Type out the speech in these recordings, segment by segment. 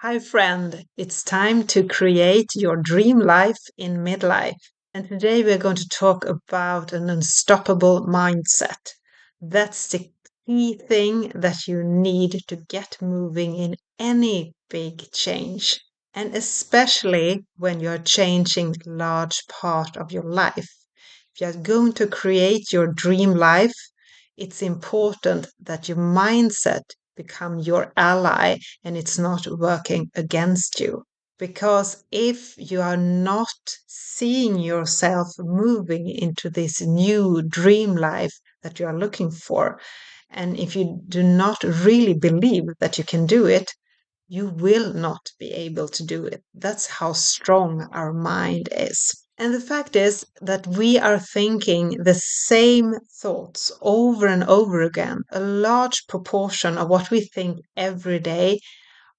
Hi, friend. It's time to create your dream life in midlife. And today we're going to talk about an unstoppable mindset. That's the key thing that you need to get moving in any big change. And especially when you're changing large part of your life. If you're going to create your dream life, it's important that your mindset become your ally and it's not working against you. Because if you are not seeing yourself moving into this new dream life that you are looking for, and if you do not really believe that you can do it, you will not be able to do it. That's how strong our mind is. And the fact is that we are thinking the same thoughts over and over again. A large proportion of what we think every day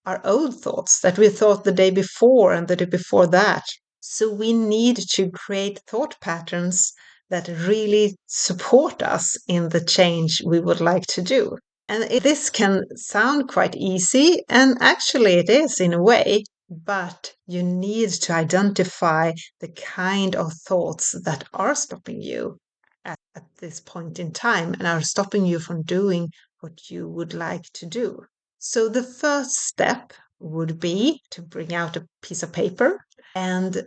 are old thoughts that we thought the day before and the day before that. So we need to create thought patterns that really support us in the change we would like to do. And this can sound quite easy, and actually it is in a way, but you need to identify the kind of thoughts that are stopping you at this point in time and are stopping you from doing what you would like to do. So the first step would be to bring out a piece of paper and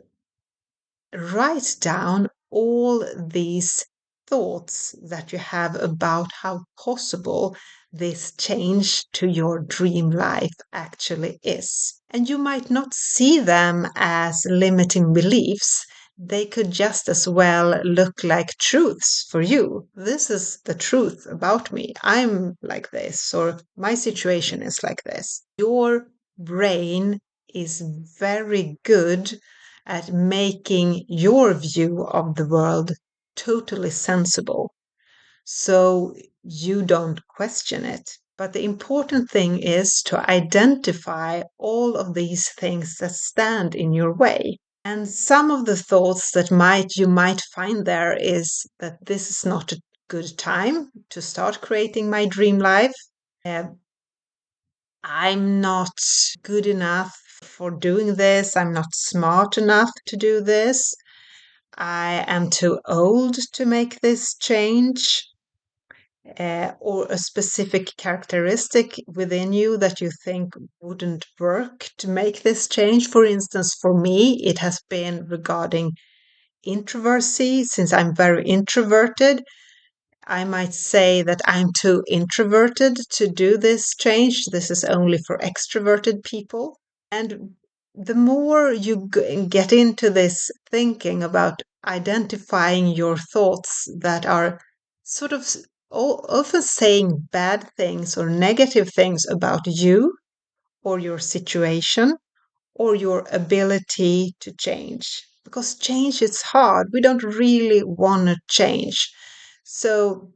write down all these thoughts that you have about how possible this change to your dream life actually is. And you might not see them as limiting beliefs. They could just as well look like truths for you. This is the truth about me. I'm like this, or my situation is like this. Your brain is very good at making your view of the world totally sensible. So you don't question it. But the important thing is to identify all of these things that stand in your way. And some of the thoughts that you might find there is that this is not a good time to start creating my dream life. Uh, I'm not good enough for doing this. I'm not smart enough to do this. I am too old to make this change, or a specific characteristic within you that you think wouldn't work to make this change. For instance, for me, it has been regarding introversy. Since I'm very introverted, I might say that I'm too introverted to do this change. This is only for extroverted people. And the more you get into this thinking about identifying your thoughts that are sort of often saying bad things or negative things about you or your situation or your ability to change. Because change is hard. We don't really want to change. So,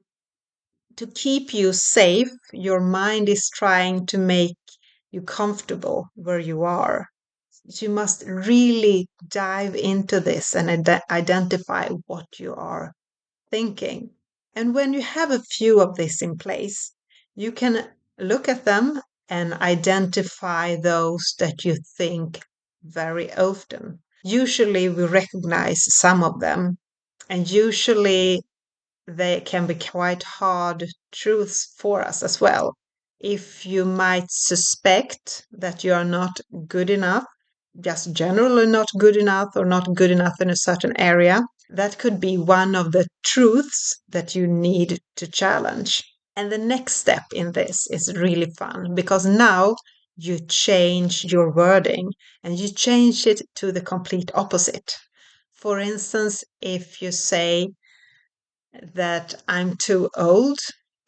to keep you safe, your mind is trying to make you comfortable where you are. You must really dive into this and identify what you are thinking. And when you have a few of this in place, you can look at them and identify those that you think very often. Usually, we recognize some of them, and usually they can be quite hard truths for us as well. If you might suspect that you are not good enough, just generally not good enough or not good enough in a certain area, that could be one of the truths that you need to challenge. And the next step in this is really fun because now you change your wording and you change it to the complete opposite. For instance, if you say, that I'm too old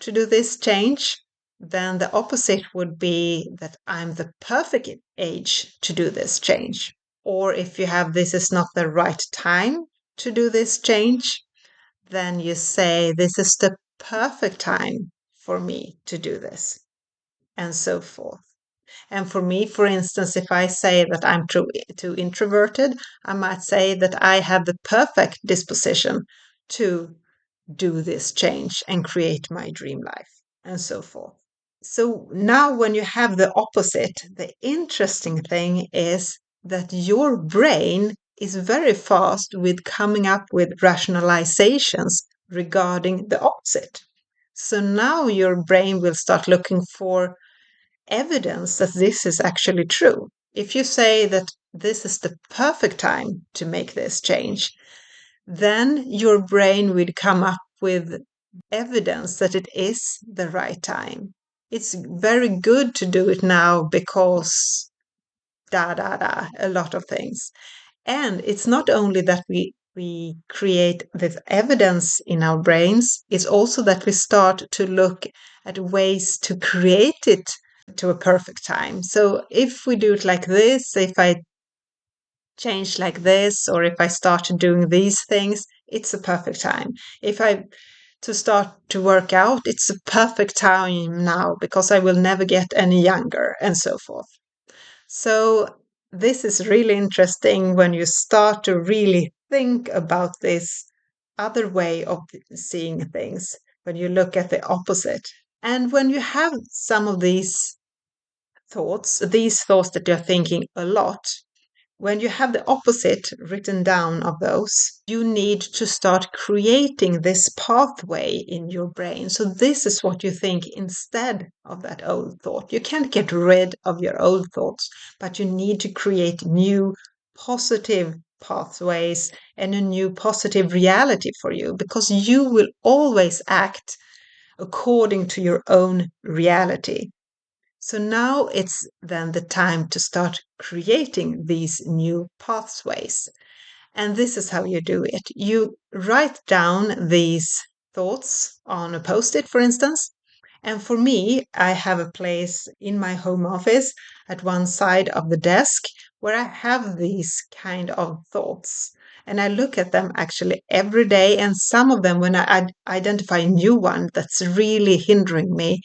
to do this change, then the opposite would be that I'm the perfect age to do this change. Or if you have this is not the right time to do this change, then you say this is the perfect time for me to do this, and so forth. And for me, for instance, if I say that I'm too introverted, I might say that I have the perfect disposition to do this change and create my dream life, and so forth. So now, when you have the opposite, the interesting thing is that your brain is very fast with coming up with rationalizations regarding the opposite. So now your brain will start looking for evidence that this is actually true. If you say that this is the perfect time to make this change, then your brain will come up with evidence that it is the right time. It's very good to do it now because a lot of things. And it's not only that we create this evidence in our brains, it's also that we start to look at ways to create it to a perfect time. So if we do it like this, if I change like this, or if I start doing these things, it's a perfect time. If I to start to work out, it's a perfect time now because I will never get any younger, and so forth. So this is really interesting when you start to really think about this other way of seeing things, when you look at the opposite. And when you have some of these thoughts that you're thinking a lot, when you have the opposite written down of those, you need to start creating this pathway in your brain. So, this is what you think instead of that old thought. You can't get rid of your old thoughts, but you need to create new positive pathways and a new positive reality for you, because you will always act according to your own reality. So now it's then the time to start creating these new pathways. And this is how you do it. You write down these thoughts on a post it, for instance. And for me, I have a place in my home office at one side of the desk where I have these kind of thoughts. And I look at them actually every day. And some of them, when I identify a new one that's really hindering me,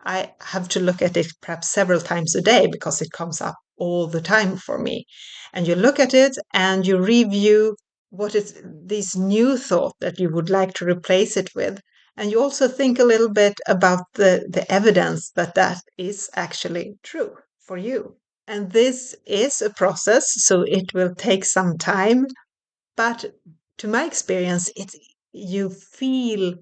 I have to look at it perhaps several times a day because it comes up all the time for me. And you look at it and you review what is this new thought that you would like to replace it with. And you also think a little bit about the evidence that that is actually true for you. And this is a process, so it will take some time. But to my experience, you feel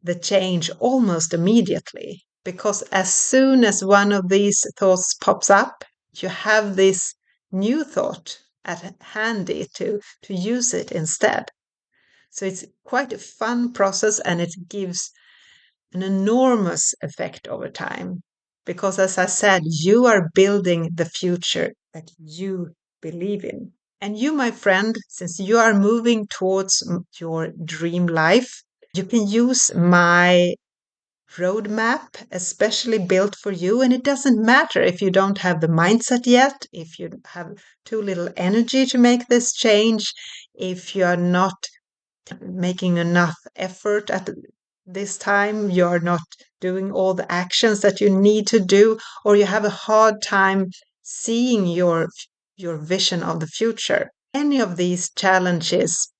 the change almost immediately, because as soon as one of these thoughts pops up, you have this new thought at handy to use it instead. So it's quite a fun process, and it gives an enormous effect over time. Because as I said, you are building the future that you believe in. And you, my friend, since you are moving towards your dream life, you can use my roadmap, especially built for you. And it doesn't matter if you don't have the mindset yet, if you have too little energy to make this change, if you are not making enough effort at this time, you're not doing all the actions that you need to do, or you have a hard time seeing your vision of the future. Any of these challenges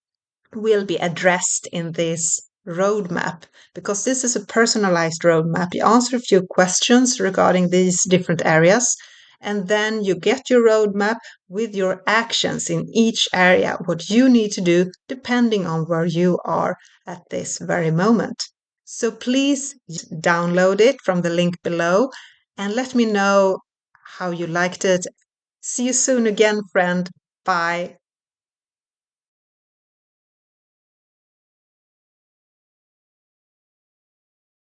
will be addressed in this roadmap, because this is a personalized roadmap. You answer a few questions regarding these different areas, and then you get your roadmap with your actions in each area, what you need to do depending on where you are at this very moment. So please download it from the link below and let me know how you liked it. See you soon again, friend. Bye.